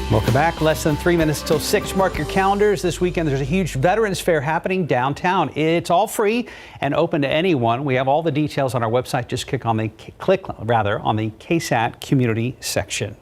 Welcome back. Less than 3 minutes till 6. Mark your calendars. This weekend there's a huge Veterans Fair happening downtown. It's all free and open to anyone. We have all the details on our website. Just click on the KSAT community section.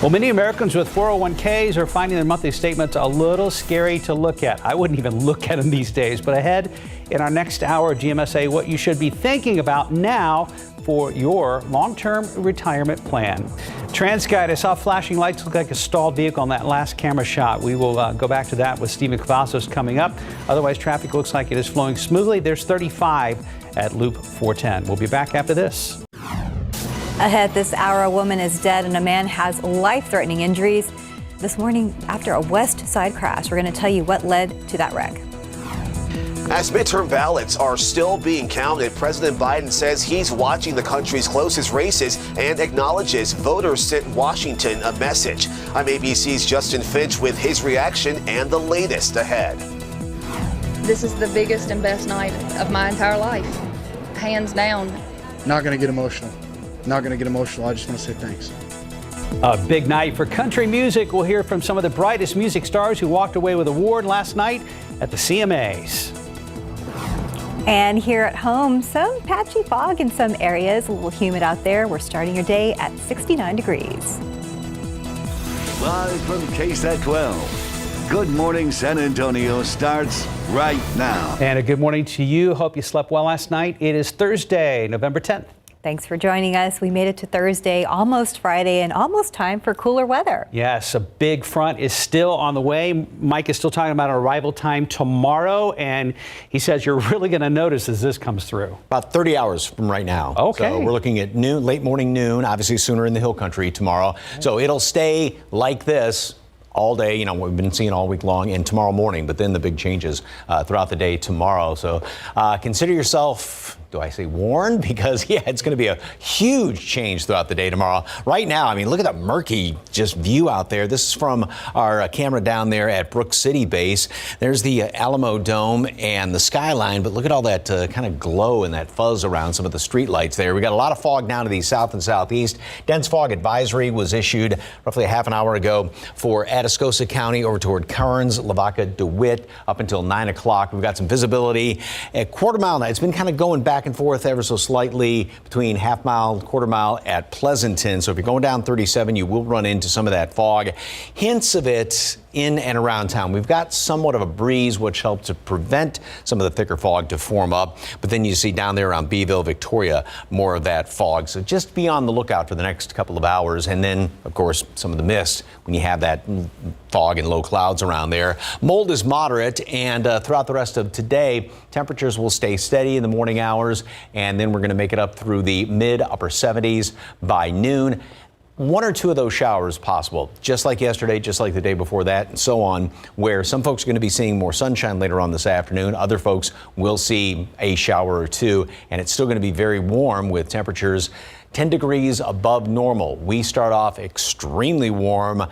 Well, many Americans with 401ks are finding their monthly statements a little scary to look at. I wouldn't even look at them these days. But ahead in our next hour of GMSA, what you should be thinking about now for your long-term retirement plan. TransGuide, I saw flashing lights look like a stalled vehicle on that last camera shot. We will go back to that with Stephen Cavazos coming up. Otherwise, traffic looks like it is flowing smoothly. There's 35 at Loop 410. We'll be back after this. Ahead this hour, a woman is dead and a man has life-threatening injuries this morning after a West Side crash. We're going to tell you what led to that wreck. As midterm ballots are still being counted, President Biden says he's watching the country's closest races and acknowledges voters sent Washington a message. I'm ABC's Justin Finch with his reaction and the latest ahead. This is the biggest and best night of my entire life, hands down. Not going to get emotional. Not going to get emotional. I just want to say thanks. A big night for country music. We'll hear from some of the brightest music stars who walked away with an award last night at the CMAs. And here at home, some patchy fog in some areas, a little humid out there. We're starting your day at 69 degrees. Live from KSAT 12. Good morning, San Antonio starts right now. And a good morning to you. Hope you slept well last night. It is Thursday, November 10th. Thanks for joining us. We made it to Thursday, almost Friday, and almost time for cooler weather. Yes, a big front is still on the way. Mike is still talking about arrival time tomorrow, and he says you're really going to notice as this comes through. About 30 hours from right now. Okay. So we're looking at noon, late morning noon, obviously sooner in the hill country tomorrow. So it'll stay like this all day, we've been seeing all week long, and tomorrow morning, but then the big changes throughout the day tomorrow. So consider yourself, do I say warned? Because, yeah, it's going to be a huge change throughout the day tomorrow. Right now, look at that murky just view out there. This is from our camera down there at Brook City Base. There's the Alamo Dome and the skyline, but look at all that kind of glow and that fuzz around some of the street lights there. We got a lot of fog down to the south and southeast. Dense fog advisory was issued roughly a half an hour ago for Atascosa County over toward Kearns, Lavaca, DeWitt up until 9 o'clock. We've got some visibility at quarter mile now. It's been kind of going back and forth ever so slightly between half mile, quarter mile at Pleasanton. So if you're going down 37, you will run into some of that fog. Hints of it in and around town. We've got somewhat of a breeze, which helps to prevent some of the thicker fog to form up. But then you see down there around Beeville, Victoria, more of that fog. So just be on the lookout for the next couple of hours. And then, of course, some of the mist when you have that fog and low clouds around there. Mold is moderate, and throughout the rest of today, temperatures will stay steady in the morning hours, and then we're going to make it up through the mid-upper 70s by noon. One or two of those showers possible, just like yesterday, just like the day before that, and so on, where some folks are going to be seeing more sunshine later on this afternoon. Other folks will see a shower or two, and it's still going to be very warm with temperatures 10 degrees above normal. We start off extremely warm,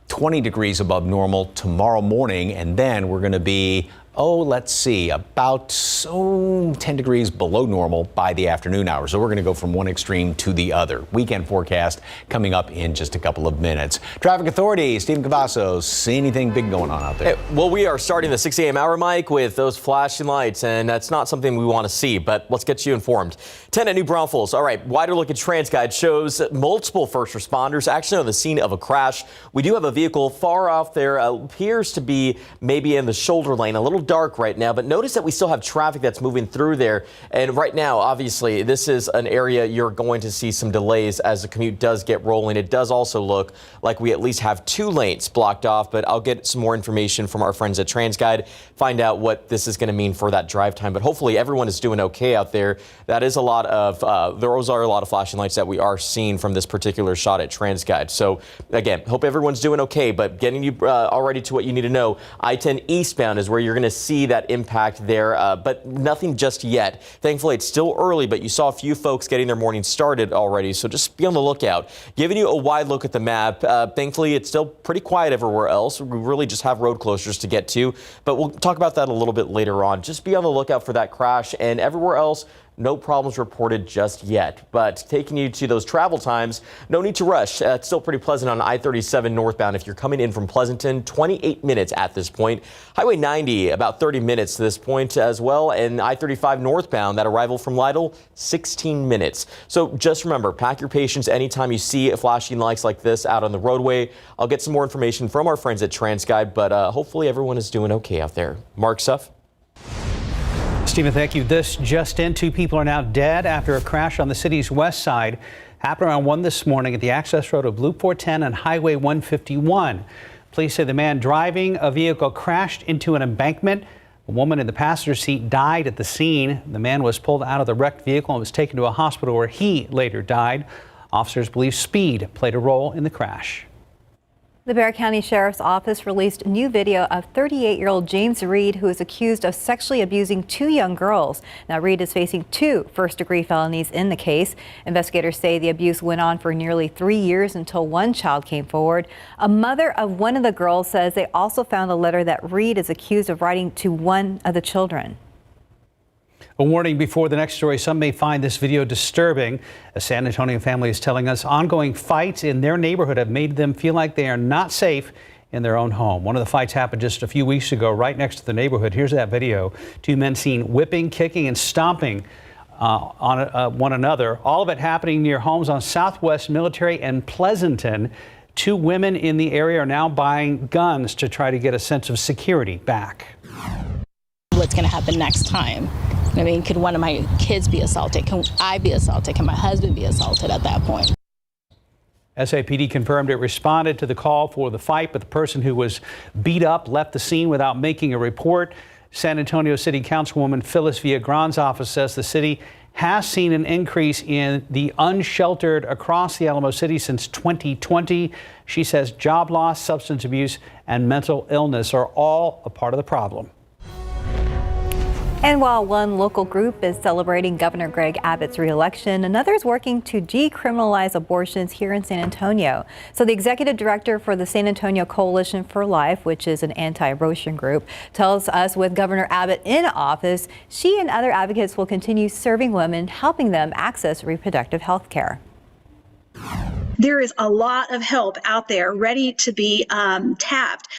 20 degrees above normal tomorrow morning, and then we're going to be let's see, about 10 degrees below normal by the afternoon hours. So we're going to go from one extreme to the other. Weekend forecast coming up in just a couple of minutes. Traffic Authority, Stephen Cavazos, see anything big going on out there? Hey, well, we are starting the 6 a.m. hour, Mike, with those flashing lights, and that's not something we want to see, but let's get you informed. 10 at New Braunfels. All right, wider look at TransGuide shows multiple first responders actually on the scene of a crash. We do have a vehicle far off there, appears to be maybe in the shoulder lane, a little dark right now, but notice that we still have traffic that's moving through there. And right now, obviously, this is an area you're going to see some delays as the commute does get rolling. It does also look like we at least have 2 lanes blocked off, but I'll get some more information from our friends at TransGuide, find out what this is going to mean for that drive time. But hopefully everyone is doing okay out there. That is a lot of, those are a lot of flashing lights that we are seeing from this particular shot at TransGuide. So again, hope everyone's doing okay, but getting you already to what you need to know, I-10 eastbound is where you're going to see that impact there, but nothing just yet. Thankfully, it's still early, but you saw a few folks getting their morning started already, so just be on the lookout. Giving you a wide look at the map. Thankfully, it's still pretty quiet everywhere else. We really just have road closures to get to, but we'll talk about that a little bit later on. Just be on the lookout for that crash, and everywhere else, No problems reported just yet. But taking you to those travel times, no need to rush. It's still pretty pleasant on I-37 northbound if you're coming in from Pleasanton, 28 minutes at this point. Highway 90, about 30 minutes to this point as well. And I-35 northbound, that arrival from Lytle, 16 minutes. So just remember, pack your patience anytime you see flashing lights like this out on the roadway. I'll get some more information from our friends at TransGuide, but hopefully everyone is doing okay out there. Mark Suff. Stephen, thank you. This just in, 2 people are now dead after a crash on the city's west side. Happened around 1 this morning at the access road of Loop 410 and Highway 151. Police say the man driving a vehicle crashed into an embankment. A woman in the passenger seat died at the scene. The man was pulled out of the wrecked vehicle and was taken to a hospital where he later died. Officers believe speed played a role in the crash. The Bexar County Sheriff's Office released new video of 38-year-old James Reed, who is accused of sexually abusing 2 young girls. Now, Reed is facing 2 first-degree felonies in the case. Investigators say the abuse went on for nearly 3 years until one child came forward. A mother of one of the girls says they also found a letter that Reed is accused of writing to one of the children. A warning before the next story. Some may find this video disturbing. A San Antonio family is telling us ongoing fights in their neighborhood have made them feel like they are not safe in their own home. One of the fights happened just a few weeks ago right next to the neighborhood. Here's that video. 2 men seen whipping, kicking, and stomping on one another. All of it happening near homes on Southwest Military and Pleasanton. 2 women in the area are now buying guns to try to get a sense of security back. What's going to happen next time? I mean, could one of my kids be assaulted? Can I be assaulted? Can my husband be assaulted at that point? SAPD confirmed it responded to the call for the fight, but the person who was beat up left the scene without making a report. San Antonio City Councilwoman Phyllis Villagran's office says the city has seen an increase in the unsheltered across the Alamo City since 2020. She says job loss, substance abuse, and mental illness are all a part of the problem. And while one local group is celebrating Governor Greg Abbott's re-election, another is working to decriminalize abortions here in San Antonio. So the executive director for the San Antonio Coalition for Life, which is an anti-abortion group, tells us with Governor Abbott in office, she and other advocates will continue serving women, helping them access reproductive health care. There is a lot of help out there ready to be tapped.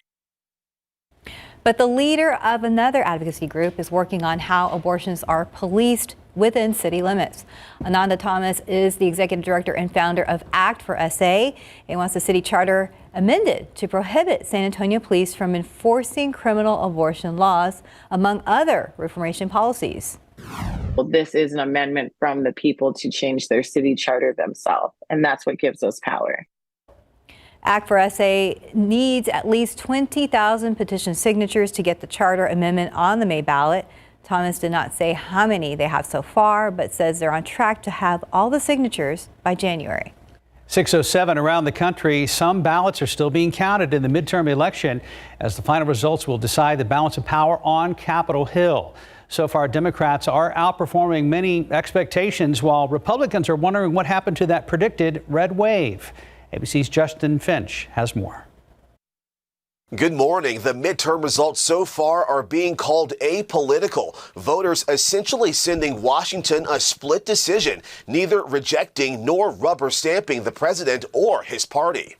But the leader of another advocacy group is working on how abortions are policed within city limits. Ananda Thomas is the executive director and founder of Act for SA. He wants the city charter amended to prohibit San Antonio police from enforcing criminal abortion laws, among other reformation policies. Well, this is an amendment from the people to change their city charter themselves, and that's what gives us power. Act for SA needs at least 20,000 petition signatures to get the charter amendment on the May ballot. Thomas did not say how many they have so far, but says they're on track to have all the signatures by January. 6:07 around the country. Some ballots are still being counted in the midterm election as the final results will decide the balance of power on Capitol Hill. So far, Democrats are outperforming many expectations, while Republicans are wondering what happened to that predicted red wave. ABC's Justin Finch has more. Good morning. The midterm results so far are being called apolitical. Voters essentially sending Washington a split decision, neither rejecting nor rubber stamping the president or his party.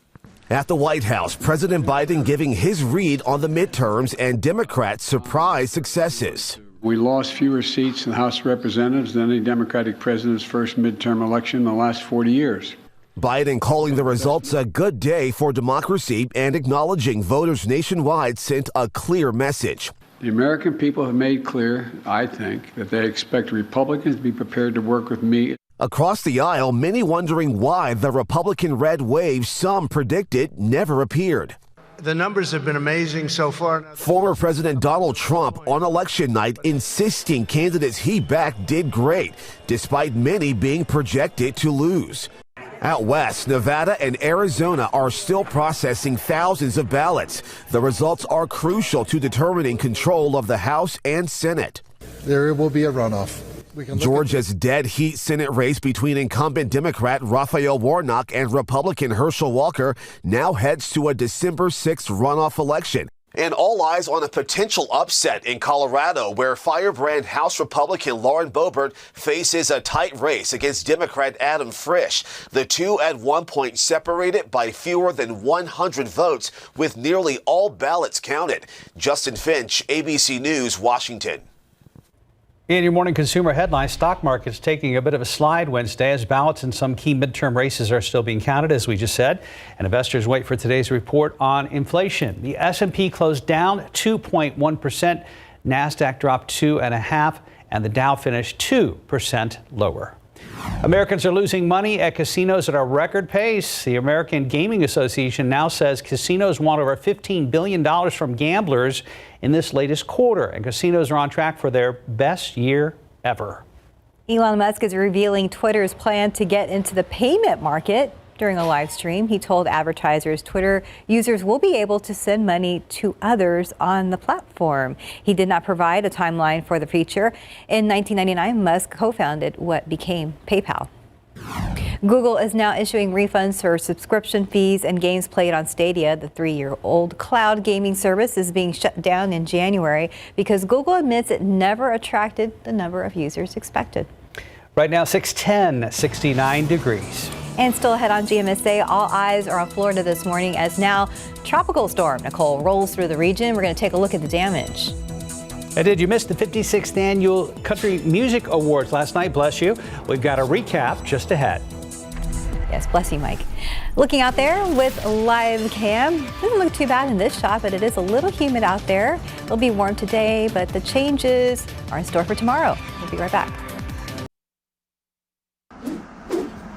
At the White House, President Biden giving his read on the midterms and Democrats' surprise successes. We lost fewer seats in the House of Representatives than any Democratic president's first midterm election in the last 40 years. Biden calling the results a good day for democracy and acknowledging voters nationwide sent a clear message. The American people have made clear, I think, that they expect Republicans to be prepared to work with me. Across the aisle, many wondering why the Republican red wave some predicted never appeared. The numbers have been amazing so far. Former President Donald Trump on election night insisting candidates he backed did great, despite many being projected to lose. Out west, Nevada and Arizona are still processing thousands of ballots. The results are crucial to determining control of the House and Senate. There will be a runoff. Georgia's dead heat Senate race between incumbent Democrat Raphael Warnock and Republican Herschel Walker now heads to a December 6th runoff election. And all eyes on a potential upset in Colorado, where firebrand House Republican Lauren Boebert faces a tight race against Democrat Adam Frisch. The two at one point separated by fewer than 100 votes, with nearly all ballots counted. Justin Finch, ABC News, Washington. In your morning consumer headlines, stock market's taking a bit of a slide Wednesday as ballots in some key midterm races are still being counted, as we just said. And investors wait for today's report on inflation. The S&P closed down 2.1%, NASDAQ dropped 2.5%, and the Dow finished 2% lower. Americans are losing money at casinos at a record pace. The American Gaming Association now says casinos want over $15 billion from gamblers in this latest quarter, and casinos are on track for their best year ever. Elon Musk is revealing Twitter's plan to get into the payment market. During a live stream, he told advertisers Twitter users will be able to send money to others on the platform. He did not provide a timeline for the feature. In 1999, Musk co-founded what became PayPal. Google is now issuing refunds for subscription fees and games played on Stadia. The 3-year-old cloud gaming service is being shut down in January because Google admits it never attracted the number of users expected. Right now, 6:10, 69 degrees. And still ahead on GMSA, all eyes are on Florida this morning as now Tropical Storm Nicole rolls through the region. We're going to take a look at the damage. And did you miss the 56th annual Country Music Awards last night? Bless you. We've got a recap just ahead. Yes, bless you, Mike. Looking out there with live cam. Doesn't look too bad in this shot, but it is a little humid out there. It'll be warm today, but the changes are in store for tomorrow. We'll be right back.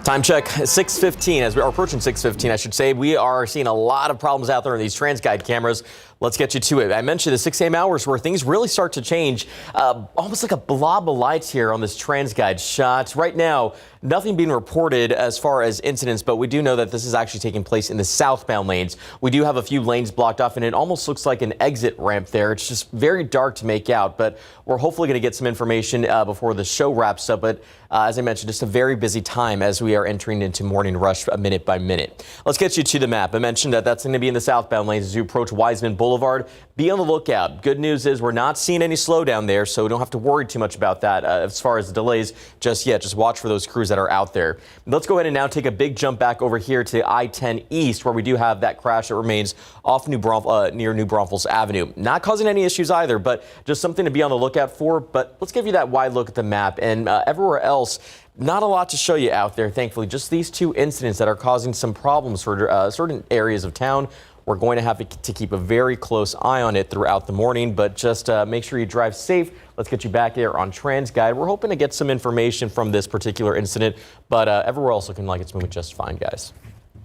Time check, 6:15. As we are approaching 6:15, I should say, we are seeing a lot of problems out there in these TransGuide cameras. Let's get you to it. I mentioned the 6 a.m. hours where things really start to change. Almost like a blob of lights here on this TransGuide shot. Right now, nothing being reported as far as incidents, but we do know that this is actually taking place in the southbound lanes. We do have a few lanes blocked off, and it almost looks like an exit ramp there. It's just very dark to make out, but we're hopefully going to get some information before the show wraps up. But as I mentioned, just a very busy time as we are entering into morning rush minute by minute. Let's get you to the map. I mentioned that that's going to be in the southbound lanes as you approach Wiseman Boulevard. Be on the lookout. Good news is we're not seeing any slowdown there, so we don't have to worry too much about that as far as the delays just yet. Just watch for those crews that are out there. Let's go ahead and now take a big jump back over here to I-10 East, where we do have that crash that remains off near New Braunfels Avenue. Not causing any issues either, but just something to be on the lookout for. But let's give you that wide look at the map, and everywhere else, not a lot to show you out there, thankfully. Just these two incidents that are causing some problems for certain areas of town. We're going to have to keep a very close eye on it throughout the morning, but just make sure you drive safe. Let's get you back here on TransGuide. We're hoping to get some information from this particular incident, but everywhere else looking like it's moving just fine, guys.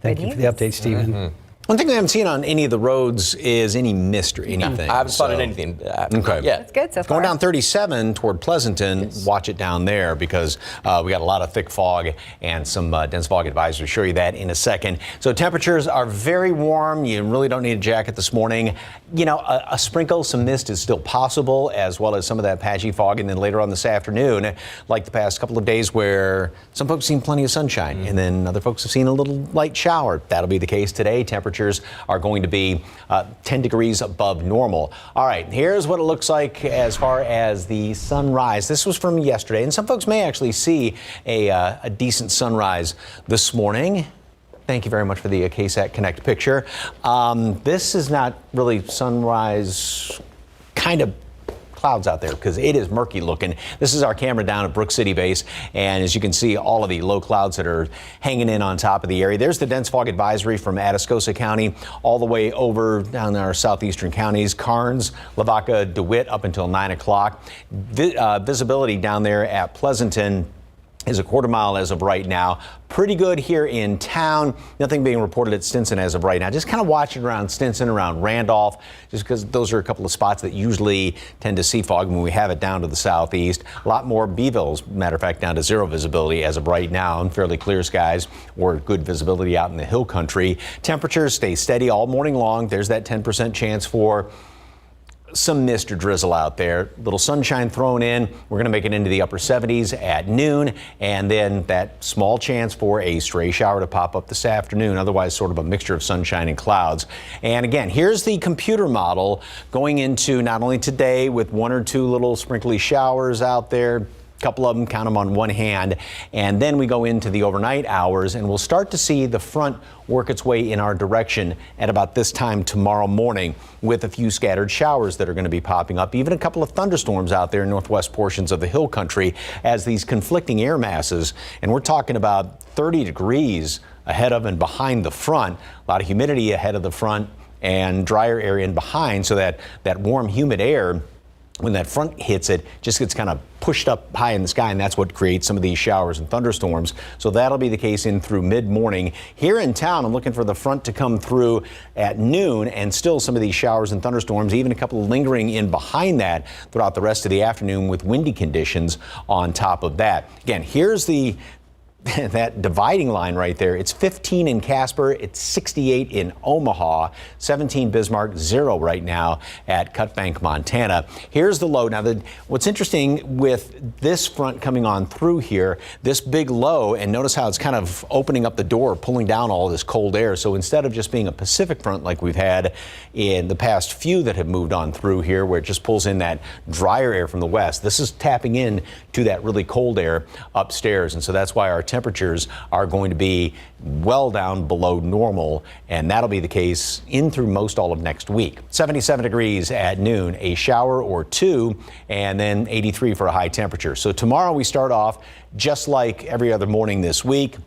Thank you for the update, Stephen. Mm-hmm. One thing we haven't seen on any of the roads is any mist or anything. I haven't spotted anything. Okay. Yeah. That's good so far. Going down 37 toward Pleasanton, watch it down there because we got a lot of thick fog and some dense fog advisory. I'll show you that in a second. So temperatures are very warm. You really don't need a jacket this morning. You know, a sprinkle, some mist is still possible, as well as some of that patchy fog. And then later on this afternoon, like the past couple of days where some folks have seen plenty of sunshine and then other folks have seen a little light shower. That'll be the case today. Temperatures are going to be 10 degrees above normal. All right, here's what it looks like as far as the sunrise. This was from yesterday, and some folks may actually see a decent sunrise this morning. Thank you very much for the KSAT Connect picture. This is not really sunrise kind of clouds out there because it is murky looking. This is our camera down at Brook City Base, and as you can see, all of the low clouds that are hanging in on top of the area. There's the dense fog advisory from Atascosa County all the way over down our southeastern counties, Karnes, Lavaca, DeWitt up until 9 o'clock. Visibility down there at Pleasanton is a quarter mile as of right now. Pretty good here in town. Nothing being reported at Stinson as of right now. Just kind of watching around Stinson, around Randolph, just because those are a couple of spots that usually tend to see fog when we have it down to the southeast. A lot more Beeville's, matter of fact, down to zero visibility as of right now, and fairly clear skies or good visibility out in the hill country. Temperatures stay steady all morning long. There's that 10% chance for some mist or drizzle out there. Little sunshine thrown in. We're going to make it into the upper 70s at noon, and then that small chance for a stray shower to pop up this afternoon. Otherwise, sort of a mixture of sunshine and clouds. And again, here's the computer model going into not only today with one or two little sprinkly showers out there. Couple of them, count them on one hand, and then we go into the overnight hours and we'll start to see the front work its way in our direction at about this time tomorrow morning with a few scattered showers that are going to be popping up, even a couple of thunderstorms out there in northwest portions of the hill country as these conflicting air masses, and we're talking about 30 degrees ahead of and behind the front, a lot of humidity ahead of the front and drier area in behind, so that warm humid air, when that front hits it, just gets kind of pushed up high in the sky, and that's what creates some of these showers and thunderstorms. So that'll be the case in through mid-morning. Here in town, I'm looking for the front to come through at noon, and still some of these showers and thunderstorms, even a couple lingering in behind that throughout the rest of the afternoon with windy conditions on top of that. Again, here's that dividing line right there. It's 15 in Casper, it's 68 in Omaha, 17 Bismarck, 0 right now at Cut Bank, Montana. Here's the low. Now, what's interesting with this front coming on through here, this big low, and notice how it's kind of opening up the door, pulling down all this cold air. So instead of just being a Pacific front like we've had in the past few that have moved on through here, where it just pulls in that drier air from the west, this is tapping in to that really cold air upstairs. And so that's why our temperatures are going to be well down below normal, and that'll be the case in through most all of next week. 77 degrees at noon, a shower or two, and then 83 for a high temperature. So tomorrow we start off just like every other morning this week.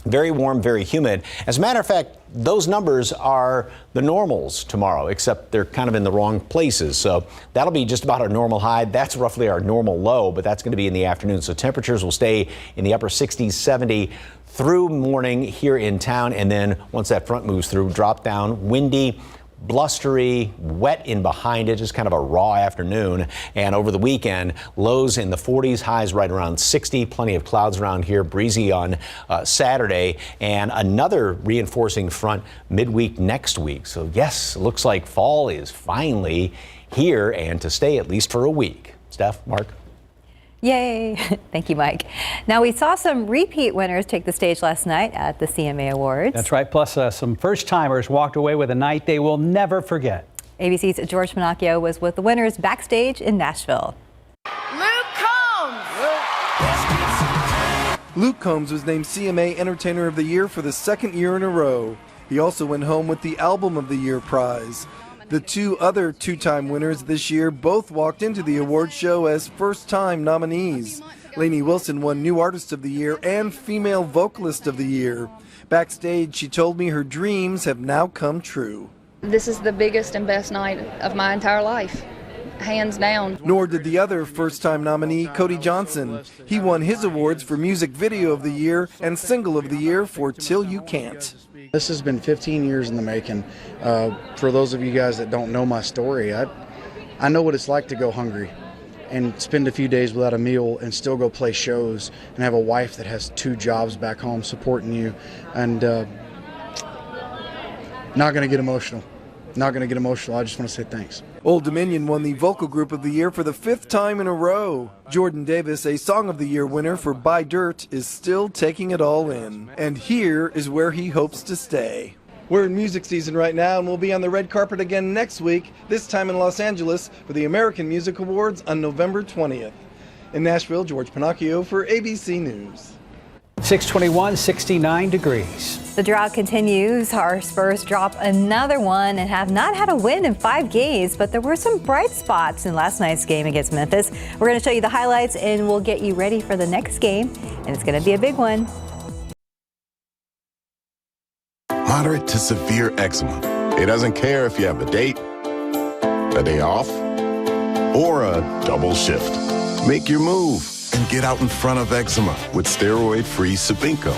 Very warm, very humid. As a matter of fact, those numbers are the normals tomorrow, except they're kind of in the wrong places. So that'll be just about our normal high. That's roughly our normal low, but that's going to be in the afternoon. So temperatures will stay in the upper 60s, 70 through morning here in town. And then once that front moves through, drop down, windy, blustery, wet in behind it, just kind of a raw afternoon. And over the weekend, lows in the 40s, highs right around 60. Plenty of clouds around here, breezy on Saturday, and another reinforcing front midweek next week. So yes, it looks like fall is finally here and to stay at least for a week. Steph, Mark. Yay. Thank you, Mike. Now, we saw some repeat winners take the stage last night at the CMA Awards. That's right. Plus, some first-timers walked away with a night they will never forget. ABC's George Pinocchio was with the winners backstage in Nashville. Luke Combs! Luke Combs was named CMA Entertainer of the Year for the second year in a row. He also went home with the Album of the Year prize. The two other two-time winners this year both walked into the award show as first-time nominees. Lainey Wilson won New Artist of the Year and Female Vocalist of the Year. Backstage, she told me her dreams have now come true. This is the biggest and best night of my entire life, hands down. Nor did the other first-time nominee, Cody Johnson. He won his awards for Music Video of the Year and Single of the Year for Till You Can't. This has been 15 years in the making. For those of you guys that don't know my story, I know what it's like to go hungry and spend a few days without a meal and still go play shows and have a wife that has 2 jobs back home supporting you. And not going to get emotional. Not going to get emotional. I just want to say thanks. Old Dominion won the Vocal Group of the Year for the 5th time in a row. Jordan Davis, a Song of the Year winner for Buy Dirt, is still taking it all in. And here is where he hopes to stay. We're in music season right now, and we'll be on the red carpet again next week, this time in Los Angeles, for the American Music Awards on November 20th. In Nashville, George Pinocchio for ABC News. 621, 69 degrees. The drought continues. Our Spurs drop another one and have not had a win in 5 games, but there were some bright spots in last night's game against Memphis. We're going to show you the highlights and we'll get you ready for the next game, and it's going to be a big one. Moderate to severe eczema. It doesn't care if you have a date, a day off, or a double shift. Make your move and get out in front of eczema with steroid-free Sabinco.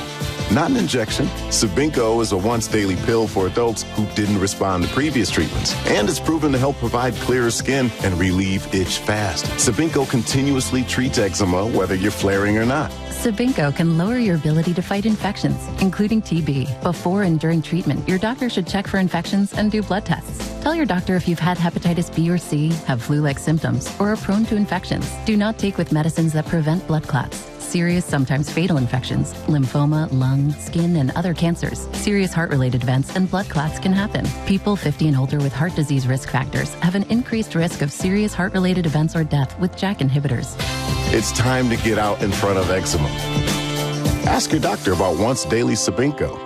not an injection. Sabinco is a once-daily pill for adults who didn't respond to previous treatments, and it's proven to help provide clearer skin and relieve itch fast. Sabinco continuously treats eczema whether you're flaring or not. Sabinco can lower your ability to fight infections, including TB. Before and during treatment, your doctor should check for infections and do blood tests. Tell your doctor if you've had hepatitis B or C, have flu-like symptoms, or are prone to infections. Do not take with medicines that prevent blood clots. Serious, sometimes fatal infections, lymphoma, lung, skin, and other cancers. Serious heart-related events and blood clots can happen. People 50 and older with heart disease risk factors have an increased risk of serious heart-related events or death with JAK inhibitors. It's time to get out in front of eczema. Ask your doctor about once daily Sabinco.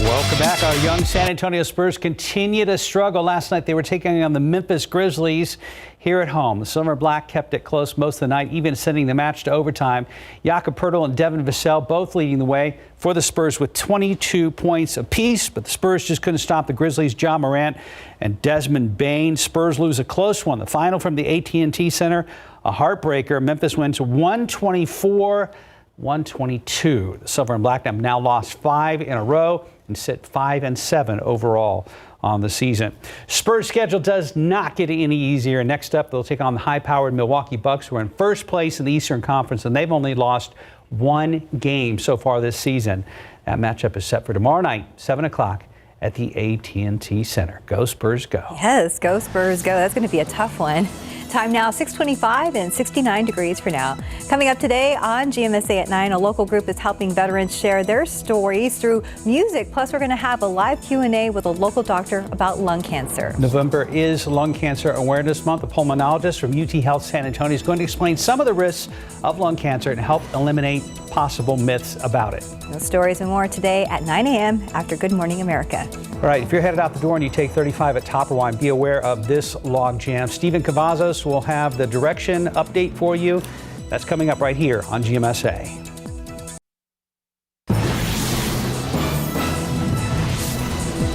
Welcome back. Our young San Antonio Spurs continue to struggle. Last night they were taking on the Memphis Grizzlies here at home. The Silver and Black kept it close most of the night, even sending the match to overtime. Jakob Poeltl and Devin Vassell both leading the way for the Spurs with 22 points apiece, but the Spurs just couldn't stop the Grizzlies. Ja Morant and Desmond Bane. Spurs lose a close one. The final from the AT&T Center, a heartbreaker. Memphis wins 124-122. The Silver and Black have now lost 5 in a row and sit 5-7 overall on the season. Spurs schedule does not get any easier. Next up, they'll take on the high-powered Milwaukee Bucks, who are in first place in the Eastern Conference, and they've only lost 1 game so far this season. That matchup is set for tomorrow night, 7 o'clock at the AT&T Center. Go Spurs, go. Yes, go Spurs, go. That's going to be a tough one. Time now, 6:25 and 69 degrees for now. Coming up today on GMSA at 9, a local group is helping veterans share their stories through music. Plus, we're going to have a live Q&A with a local doctor about lung cancer. November is Lung Cancer Awareness Month. A pulmonologist from UT Health San Antonio is going to explain some of the risks of lung cancer and help eliminate possible myths about it. Those stories and more today at 9 a.m. after Good Morning America. All right, if you're headed out the door and you take 35 at Topperwine, be aware of this log jam. Stephen Cavazos will have the direction update for you. That's coming up right here on GMSA.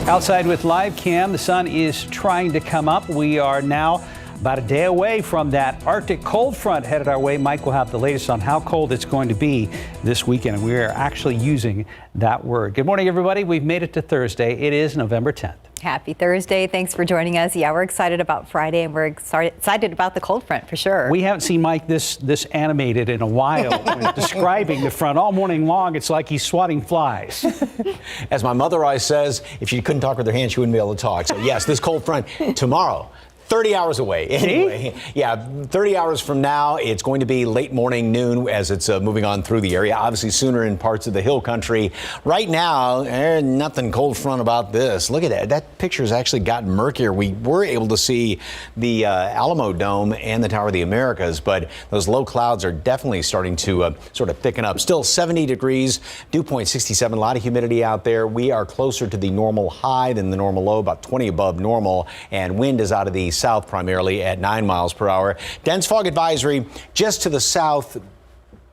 Outside with live cam, the sun is trying to come up. We are now about a day away from that Arctic cold front headed our way. Mike will have the latest on how cold it's going to be this weekend, and we are actually using that word. Good morning, everybody. We've made it to Thursday. It is November 10th. Happy Thursday. Thanks for joining us. Yeah, we're excited about Friday, and we're excited about the cold front for sure. We haven't seen Mike this animated in a while. When describing the front all morning long, it's like he's swatting flies. As my mother always says, if she couldn't talk with her hands, she wouldn't be able to talk. So yes, this cold front tomorrow. 30 hours away. Anyway, yeah, 30 hours from now, it's going to be late morning, noon, as it's moving on through the area. Obviously sooner in parts of the hill country. Right now, nothing cold front about this. Look at that. That picture's actually gotten murkier. We were able to see the Alamo Dome and the Tower of the Americas, but those low clouds are definitely starting to sort of thicken up. Still 70 degrees, dew point 67, a lot of humidity out there. We are closer to the normal high than the normal low, about 20 above normal, and wind is out of the south primarily at 9 miles per hour. Dense fog advisory just to the south.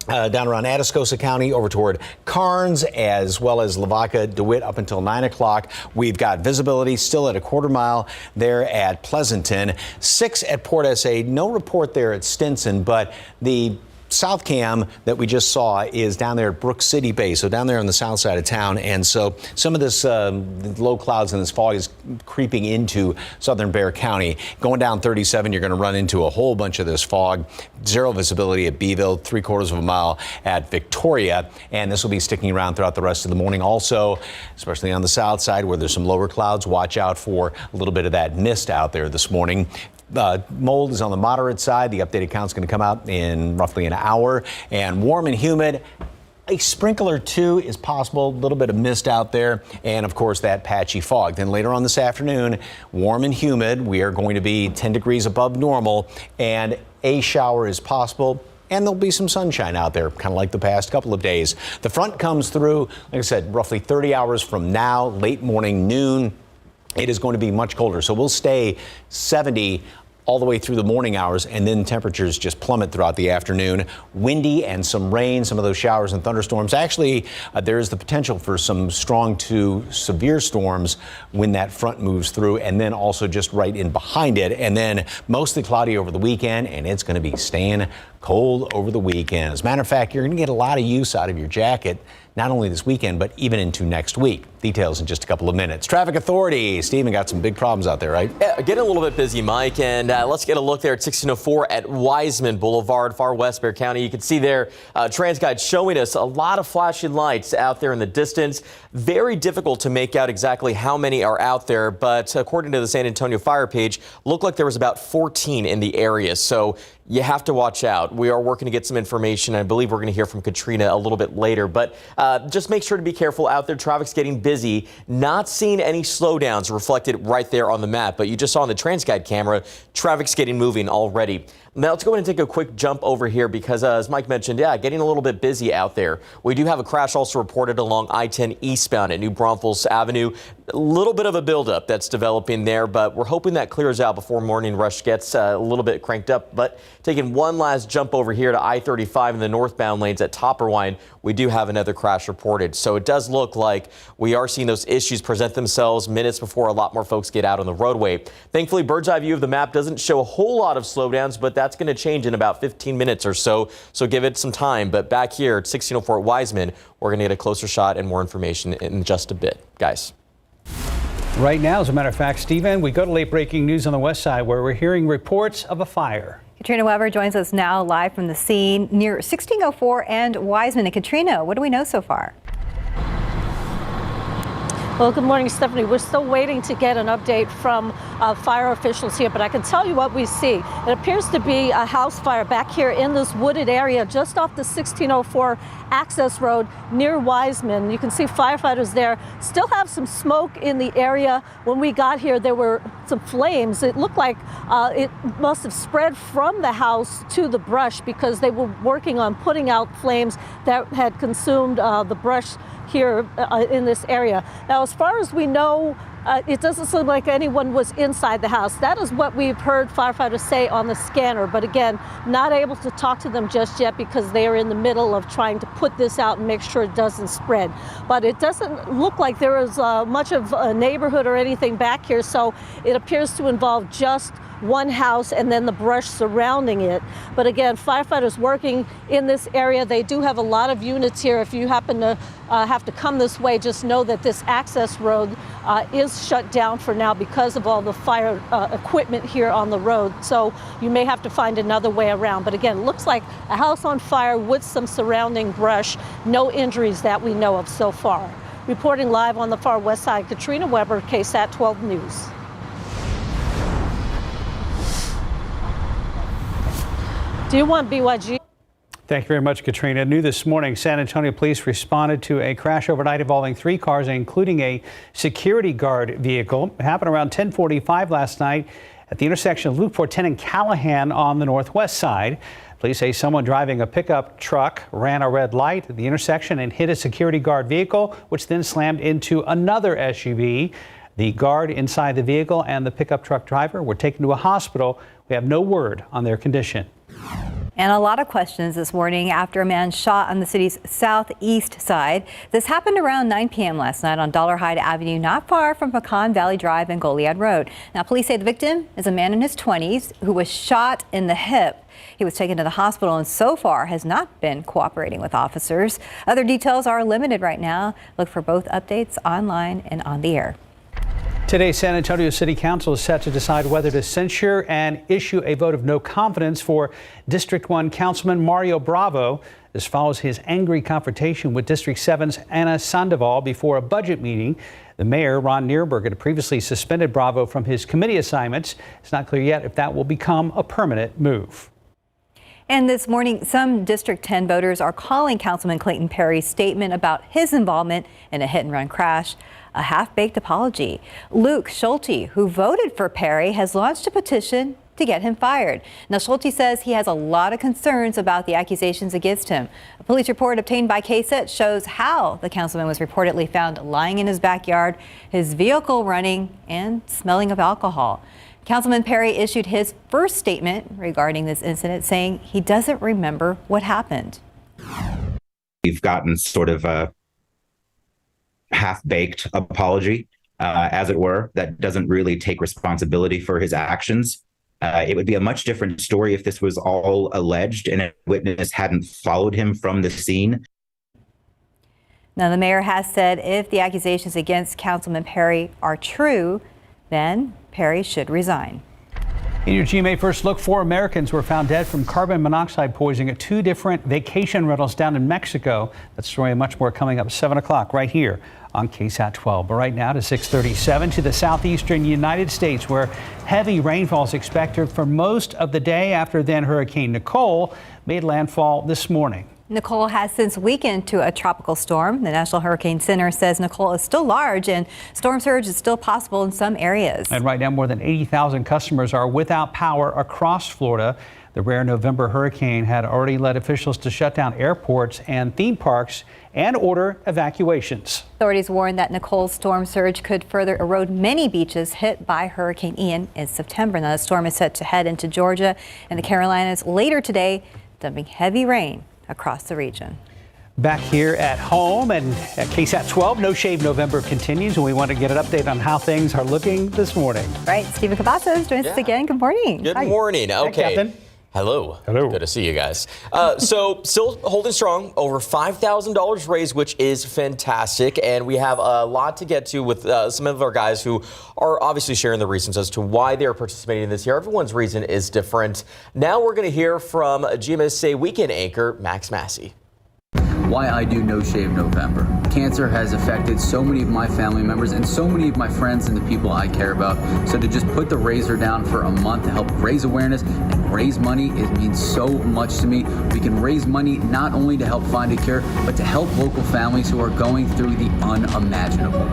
Down around Atascosa County over toward Carnes, as well as Lavaca, DeWitt up until 9 o'clock. We've got visibility still at a quarter mile there at Pleasanton, 6 at Port SA. No report there at Stinson, but the South Cam that we just saw is down there at Brook City Bay, so down there on the south side of town. And so some of this low clouds and this fog is creeping into southern Bexar County. Going down 37, you're going to run into a whole bunch of this fog. Zero visibility at Beeville, 3/4 of a mile at Victoria. And this will be sticking around throughout the rest of the morning. Also, especially on the south side where there's some lower clouds, watch out for a little bit of that mist out there this morning. Mold is on the moderate side. The updated count is going to come out in roughly an hour. And warm and humid. A sprinkle or two is possible, a little bit of mist out there, and of course that patchy fog. Then later on this afternoon, warm and humid. We are going to be 10 degrees above normal, and a shower is possible. And there'll be some sunshine out there, kind of like the past couple of days. The front comes through, like I said, roughly 30 hours from now, late morning, noon. It is going to be much colder, so we'll stay 70 all the way through the morning hours, and then temperatures just plummet throughout the afternoon. Windy and some rain, some of those showers and thunderstorms. Actually, there is the potential for some strong to severe storms when that front moves through, and then also just right in behind it. And then mostly cloudy over the weekend, and it's going to be staying cold over the weekend. As a matter of fact, you're going to get a lot of use out of your jacket, not only this weekend, but even into next week. Details in just a couple of minutes. Traffic Authority. Stephen, got some big problems out there, right? Yeah, getting a little bit busy, Mike, and let's get a look there at 1604 at Wiseman Boulevard, far west Bexar County. You can see there, TransGuide showing us a lot of flashing lights out there in the distance. Very difficult to make out exactly how many are out there, but according to the San Antonio Fire page, looked like there was about 14 in the area. So you have to watch out. We are working to get some information. I believe we're going to hear from Katrina a little bit later, but just make sure to be careful out there. Traffic's getting busy. Not seeing any slowdowns reflected right there on the map, but you just saw on the TransGuide camera, traffic's getting moving already. Now let's go ahead and take a quick jump over here because as Mike mentioned, getting a little bit busy out there. We do have a crash also reported along I-10 eastbound at New Braunfels Avenue. A little bit of a buildup that's developing there, but we're hoping that clears out before morning rush gets a little bit cranked up. But taking one last jump over here to I-35 in the northbound lanes at Topperwine, we do have another crash reported. So it does look like we are seeing those issues present themselves minutes before a lot more folks get out on the roadway. Thankfully, bird's eye view of the map doesn't show a whole lot of slowdowns, but that's going to change in about 15 minutes or so. So give it some time. But back here at 1604 at Wiseman, we're going to get a closer shot and more information in just a bit. Guys. Right now, as a matter of fact, Stephen, we go to late breaking news on the west side where we're hearing reports of a fire. Katrina Weber joins us now live from the scene near 1604 and Wiseman. And Katrina, what do we know so far? Well, good morning, Stephanie. We're still waiting to get an update from fire officials here, but I can tell you what we see. It appears to be a house fire back here in this wooded area just off the 1604 access road near Wiseman. You can see firefighters there still have some smoke in the area. When we got here, there were some flames. It looked like it must have spread from the house to the brush because they were working on putting out flames that had consumed the brush here in this area. Now, as far as we know, it doesn't seem like anyone was inside the house. That is what we've heard firefighters say on the scanner. But again, not able to talk to them just yet because they are in the middle of trying to put this out and make sure it doesn't spread. But it doesn't look like there is much of a neighborhood or anything back here. So it appears to involve just one house and then the brush surrounding it. But again, firefighters working in this area, they do have a lot of units here. If you happen to have to come this way, just know that this access road is shut down for now because of all the fire equipment here on the road. So you may have to find another way around. But again, looks like a house on fire with some surrounding brush. No injuries that we know of so far. Reporting live on the far west side, Katrina Weber, KSAT 12 News. Do you want BYG? Thank you very much, Katrina. New this morning, San Antonio police responded to a crash overnight involving 3 cars, including a security guard vehicle. It happened around 10:45 last night at the intersection of Loop 410 and Callahan on the northwest side. Police say someone driving a pickup truck ran a red light at the intersection and hit a security guard vehicle, which then slammed into another SUV. The guard inside the vehicle and the pickup truck driver were taken to a hospital. We have no word on their condition. And a lot of questions this morning after a man shot on the city's southeast side. This happened around 9 p.m. last night on Dollarhide Avenue, not far from Pecan Valley Drive and Goliad Road. Now, police say the victim is a man in his 20s who was shot in the hip. He was taken to the hospital and so far has not been cooperating with officers. Other details are limited right now. Look for both updates online and on the air. Today, San Antonio City Council is set to decide whether to censure and issue a vote of no confidence for District 1 Councilman Mario Bravo. This follows his angry confrontation with District 7's Anna Sandoval before a budget meeting. The mayor, Ron Nierberg, had previously suspended Bravo from his committee assignments. It's not clear yet if that will become a permanent move. And this morning, some District 10 voters are calling Councilman Clayton Perry's statement about his involvement in a hit-and-run crash a half-baked apology. Luke Schulte, who voted for Perry, has launched a petition to get him fired. Now, Schulte says he has a lot of concerns about the accusations against him. A police report obtained by KSAT shows how the councilman was reportedly found lying in his backyard, his vehicle running and smelling of alcohol. Councilman Perry issued his first statement regarding this incident, saying he doesn't remember what happened. We've gotten sort of a half-baked apology, as it were, that doesn't really take responsibility for his actions. It would be a much different story if this was all alleged and a witness hadn't followed him from the scene. Now, the mayor has said if the accusations against Councilman Perry are true, then Perry should resign. In your GMA First Look, 4 Americans were found dead from carbon monoxide poisoning at 2 different vacation rentals down in Mexico. That story and much more coming up at 7 o'clock right here on KSAT 12. But right now to 6:37 to the southeastern United States, where heavy rainfall is expected for most of the day after then Hurricane Nicole made landfall this morning. Nicole has since weakened to a tropical storm. The National Hurricane Center says Nicole is still large and storm surge is still possible in some areas. And right now, more than 80,000 customers are without power across Florida. The rare November hurricane had already led officials to shut down airports and theme parks and order evacuations. Authorities warn that Nicole's storm surge could further erode many beaches hit by Hurricane Ian in September. Now, the storm is set to head into Georgia and the Carolinas later today, dumping heavy rain across the region. Back here at home and at KSAT 12, No Shave November continues, and we want to get an update on how things are looking this morning. Right, Stephen Cavazos joins us again. Good morning. Good morning. Okay. Hi, Captain. Hello. Good to see you guys. So still holding strong, over $5,000 raised, which is fantastic. And we have a lot to get to with some of our guys who are obviously sharing the reasons as to why they're participating this year. Everyone's reason is different. Now we're going to hear from GMSA weekend anchor Max Massey. Why I do No Shave November. Cancer has affected so many of my family members and so many of my friends and the people I care about. So to just put the razor down for a month to help raise awareness and raise money, it means so much to me. We can raise money not only to help find a cure, but to help local families who are going through the unimaginable.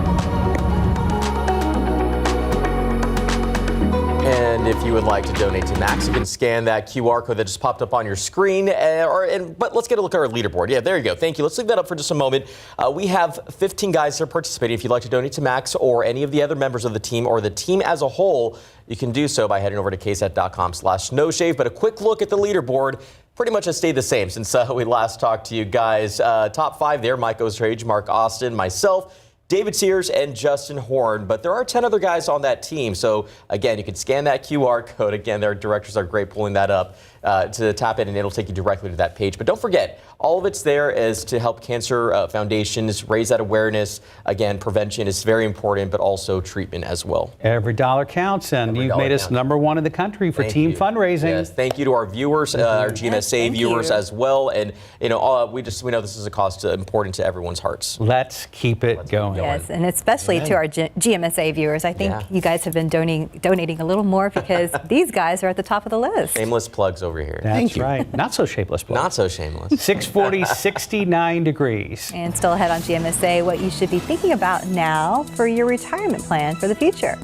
And if you would like to donate to Max, you can scan that QR code that just popped up on your screen. But let's get a look at our leaderboard. Yeah, there you go. Thank you. Let's leave that up for just a moment. We have 15 guys that are participating. If you'd like to donate to Max or any of the other members of the team or the team as a whole, you can do so by heading over to ksat.com/noshave. But a quick look at the leaderboard pretty much has stayed the same since we last talked to you guys. Top 5 there, Mike Ostrage, Mark Austin, myself, David Sears, and Justin Horn. But there are 10 other guys on that team. So, again, you can scan that QR code. Again, their directors are great pulling that up to tap in, and it'll take you directly to that page. But don't forget, all of it's there is to help cancer foundations raise that awareness. Again, prevention is very important, but also treatment as well. Every dollar counts, and you've made us #1 in the country for team fundraising. Yes, thank you to our viewers, our GMSA viewers as well. And, we know this is a cause important to everyone's hearts. Let's keep it going. Yes, and especially to our GMSA viewers. I think you guys have been donating a little more because these guys are at the top of the list. Shameless plugs over here. That's right. Not so shapeless plug. Not so shameless. 640, 69 degrees. And still ahead on GMSA, what you should be thinking about now for your retirement plan for the future.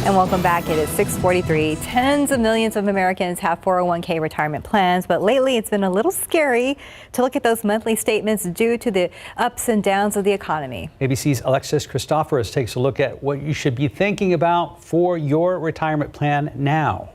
And welcome back. It is 6:43. Tens of millions of Americans have 401k retirement plans, but lately it's been a little scary to look at those monthly statements due to the ups and downs of the economy. ABC's Alexis Christoforous takes a look at what you should be thinking about for your retirement plan now.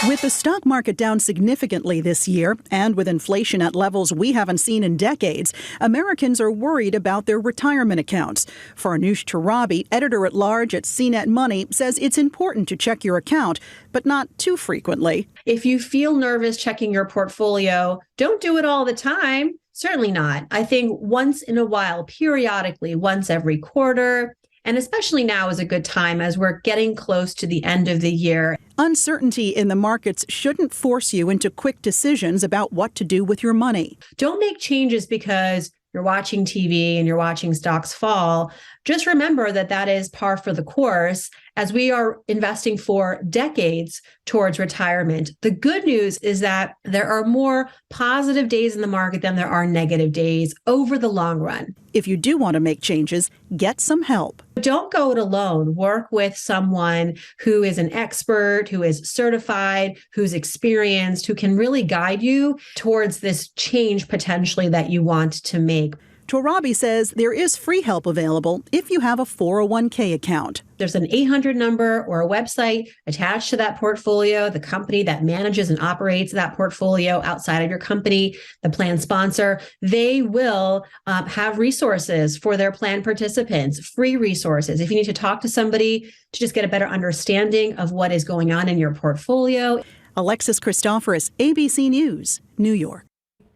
With the stock market down significantly this year and with inflation at levels we haven't seen in decades, Americans are worried about their retirement accounts. Farnoosh Torabi, editor-at-large at CNET Money, says it's important to check your account, but not too frequently. If you feel nervous checking your portfolio, don't do it all the time. Certainly not. I think once in a while, periodically, once every quarter, and especially now is a good time as we're getting close to the end of the year. Uncertainty in the markets shouldn't force you into quick decisions about what to do with your money. Don't make changes because you're watching TV and you're watching stocks fall. Just remember that that is par for the course as we are investing for decades towards retirement. The good news is that there are more positive days in the market than there are negative days over the long run. If you do want to make changes, get some help. Don't go it alone. Work with someone who is an expert, who is certified, who's experienced, who can really guide you towards this change potentially that you want to make. Torabi says there is free help available if you have a 401k account. There's an 800 number or a website attached to that portfolio. The company that manages and operates that portfolio outside of your company, the plan sponsor, they will have resources for their plan participants, free resources. If you need to talk to somebody to just get a better understanding of what is going on in your portfolio. Alexis Christoforous, ABC News, New York.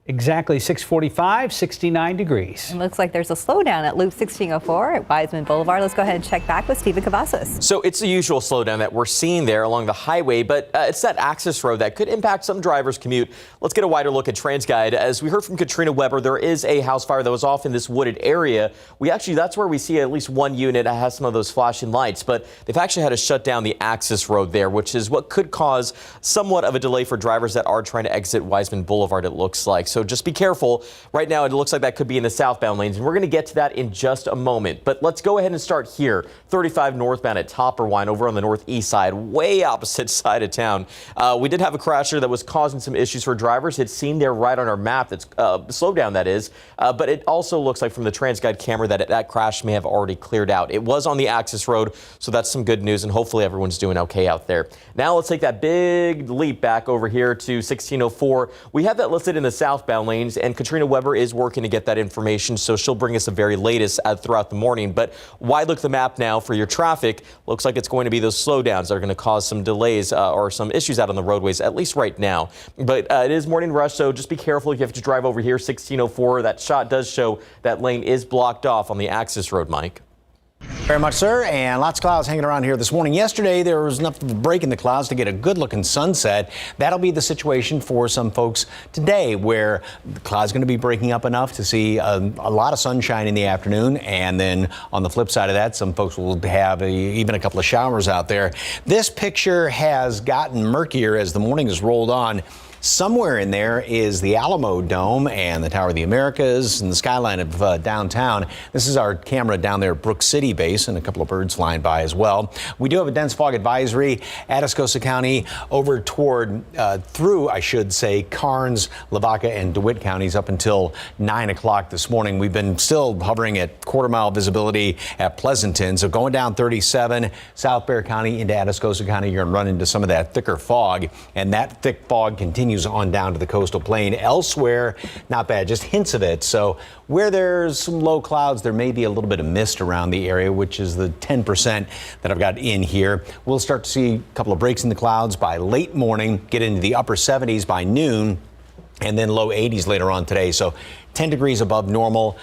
Exactly 6:45, 69 degrees. It looks like there's a slowdown at Loop 1604 at Wiseman Boulevard. Let's go ahead and check back with Stephen Cavazos. So it's the usual slowdown that we're seeing there along the highway, but it's that access road that could impact some drivers' commute. Let's get a wider look at TransGuide. As we heard from Katrina Weber, there is a house fire that was off in this wooded area. That's where we see at least one unit that has some of those flashing lights, but they've actually had to shut down the access road there, which is what could cause somewhat of a delay for drivers that are trying to exit Wiseman Boulevard, it looks like. So just be careful. Right now, it looks like that could be in the southbound lanes, and we're going to get to that in just a moment. But let's go ahead and start here. 35 northbound at Topperwine over on the northeast side, way opposite side of town. We did have a crasher that was causing some issues for drivers. It's seen there right on our map. That's slowdown, that is. But it also looks like from the TransGuide camera that crash may have already cleared out. It was on the access road, so that's some good news, and hopefully everyone's doing okay out there. Now let's take that big leap back over here to 1604. We have that listed in the southbound lane, and Katrina Weber is working to get that information, so she'll bring us the very latest throughout the morning. But wide look at the map now for your traffic. Looks like it's going to be those slowdowns that are going to cause some delays or some issues out on the roadways, at least right now. But it is morning rush, so just be careful if you have to drive over here. 1604, that shot does show that lane is blocked off on the access road, Mike. Very much, sir, and lots of clouds hanging around here this morning. Yesterday, there was enough of a break in the clouds to get a good-looking sunset. That'll be the situation for some folks today, where the clouds going to be breaking up enough to see a lot of sunshine in the afternoon, and then on the flip side of that, some folks will have even a couple of showers out there. This picture has gotten murkier as the morning has rolled on. Somewhere in there is the Alamo Dome and the Tower of the Americas and the skyline of downtown. This is our camera down there at Brook City Base, and a couple of birds flying by as well. We do have a dense fog advisory, Atascosa County over toward, I should say, Karnes, Lavaca, and DeWitt counties up until 9 o'clock this morning. We've been still hovering at quarter-mile visibility at Pleasanton. So going down 37, South Bexar County into Atascosa County, you're going to run into some of that thicker fog, and that thick fog continues on down to the coastal plain. Elsewhere, not bad, just hints of it. So where there's some low clouds, there may be a little bit of mist around the area, which is the 10% that I've got in here. We'll start to see a couple of breaks in the clouds by late morning, get into the upper 70s by noon, and then low 80s later on today. So 10 degrees above normal,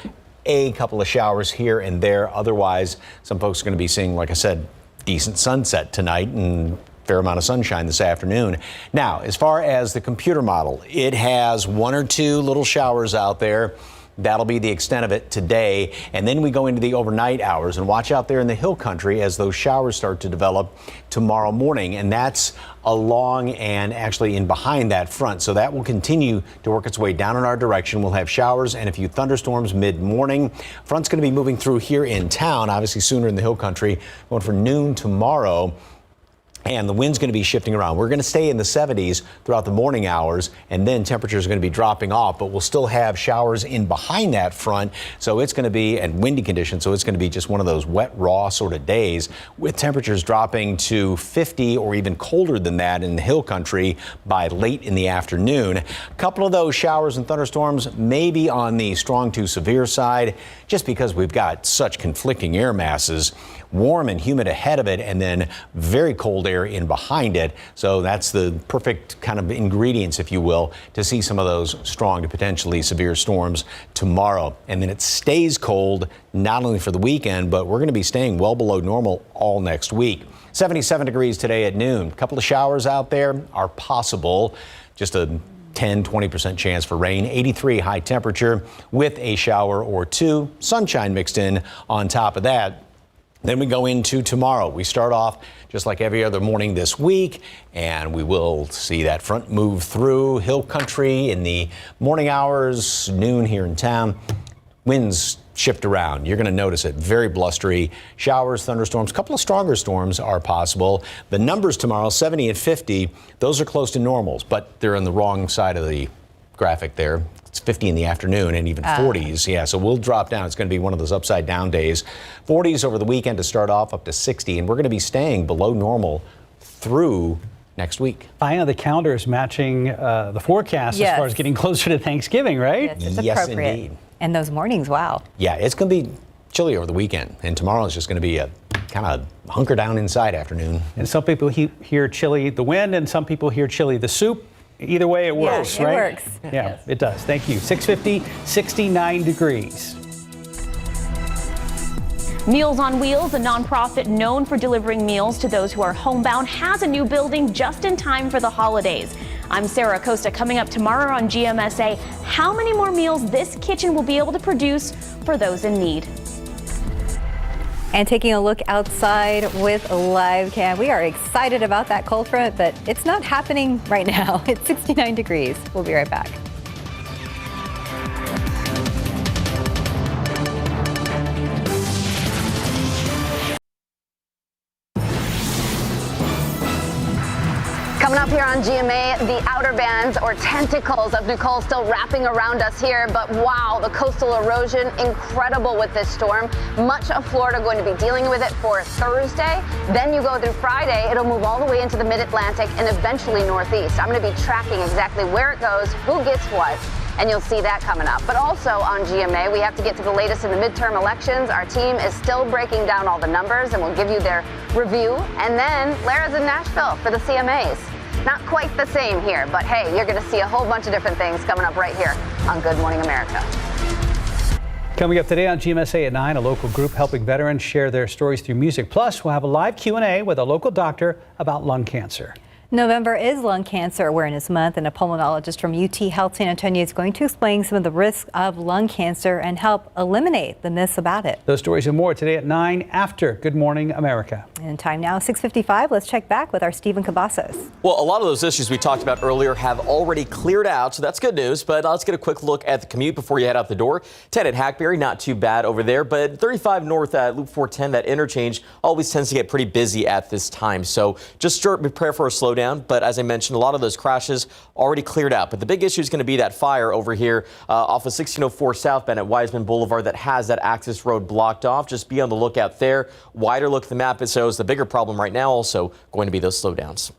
a couple of showers here and there. Otherwise, some folks are going to be seeing, like I said, decent sunset tonight and fair amount of sunshine this afternoon. Now, as far as the computer model, it has one or two little showers out there. That'll be the extent of it today. And then we go into the overnight hours, and watch out there in the hill country as those showers start to develop tomorrow morning. And that's along and actually in behind that front. So that will continue to work its way down in our direction. We'll have showers and a few thunderstorms mid-morning. Front's going to be moving through here in town, obviously sooner in the hill country, going for noon tomorrow. And the wind's going to be shifting around. We're going to stay in the 70s throughout the morning hours, and then temperatures are going to be dropping off, but we'll still have showers in behind that front. So it's going to be, and windy conditions, so it's going to be just one of those wet, raw sort of days with temperatures dropping to 50 or even colder than that in the hill country by late in the afternoon. A couple of those showers and thunderstorms may be on the strong to severe side, just because we've got such conflicting air masses. Warm and humid ahead of it, and then very cold air in behind it. So that's the perfect kind of ingredients, if you will, to see some of those strong to potentially severe storms tomorrow. And then it stays cold not only for the weekend, but we're going to be staying well below normal all next week. 77 degrees today at noon. A couple of showers out there are possible. Just a 10-20% chance for rain. 83 high temperature with a shower or two. Sunshine mixed in on top of that. Then we go into tomorrow. We start off just like every other morning this week, and we will see that front move through hill country in the morning hours, noon here in town. Winds shift around. You're going to notice it. Very blustery. Showers, thunderstorms, a couple of stronger storms are possible. The numbers tomorrow, 70 and 50, those are close to normals, but they're on the wrong side of the graphic there. It's 50 in the afternoon and even 40s. Yeah, so we'll drop down. It's going to be one of those upside down days. 40s over the weekend to start off, up to 60. And we're going to be staying below normal through next week. I know the calendar is matching the forecast as far as getting closer to Thanksgiving, right? Yes, it's appropriate. Indeed. And those mornings, wow. Yeah, it's going to be chilly over the weekend. And tomorrow is just going to be a kind of hunker down inside afternoon. And some people hear chili the wind, and some people hear chili the soup. Either way, it works, right? It works. Yeah, it does. Thank you. 650, 69 degrees. Meals on Wheels, a nonprofit known for delivering meals to those who are homebound, has a new building just in time for the holidays. I'm Sarah Acosta. Coming up tomorrow on GMSA, how many more meals this kitchen will be able to produce for those in need. And taking a look outside with a live cam. We are excited about that cold front, but it's not happening right now. It's 69 degrees. We'll be right back. Coming up here on GMA, the outer bands or tentacles of Nicole still wrapping around us here, but wow, the coastal erosion, incredible with this storm. Much of Florida going to be dealing with it for Thursday. Then you go through Friday, it'll move all the way into the mid-Atlantic and eventually northeast. I'm going to be tracking exactly where it goes, who gets what, and you'll see that coming up. But also on GMA, we have to get to the latest in the midterm elections. Our team is still breaking down all the numbers, and we'll give you their review. And then Lara's in Nashville for the CMAs. Not quite the same here, but hey, you're going to see a whole bunch of different things coming up right here on Good Morning America. Coming up today on GMSA at 9, a local group helping veterans share their stories through music. Plus, we'll have a live Q&A with a local doctor about lung cancer. November is Lung Cancer Awareness Month, and a pulmonologist from UT Health San Antonio is going to explain some of the risks of lung cancer and help eliminate the myths about it. Those stories and more today at 9 after Good Morning America. And time now, 6:55. Let's check back with our Stephen Cabazos. Well, a lot of those issues we talked about earlier have already cleared out, so that's good news. But let's get a quick look at the commute before you head out the door. 10 at Hackberry, not too bad over there, but 35 north at Loop 410, that interchange always tends to get pretty busy at this time. So just prepare for a slowdown. But as I mentioned, a lot of those crashes already cleared out. But the big issue is going to be that fire over here off of 1604 southbound at Wiseman Boulevard that has that access road blocked off. Just be on the lookout there. Wider look at the map, it shows the bigger problem right now also going to be those slowdowns.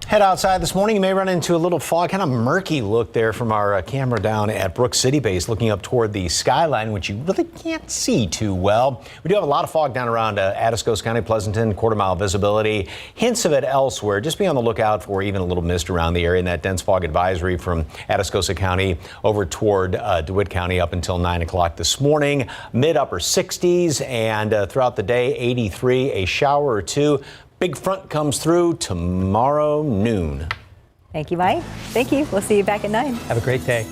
Head outside this morning, you may run into a little fog, kind of murky look there from our camera down at Brooks City Base, looking up toward the skyline, which you really can't see too well. We do have a lot of fog down around Atascosa County, Pleasanton, quarter-mile visibility. Hints of it elsewhere. Just be on the lookout for even a little mist around the area, and that dense fog advisory from Atascosa County over toward DeWitt County up until 9 o'clock this morning. Mid-upper 60s, and throughout the day, 83, a shower or two. Big front comes through tomorrow noon. Thank you, Mike. Thank you. We'll see you back at 9. Have a great day.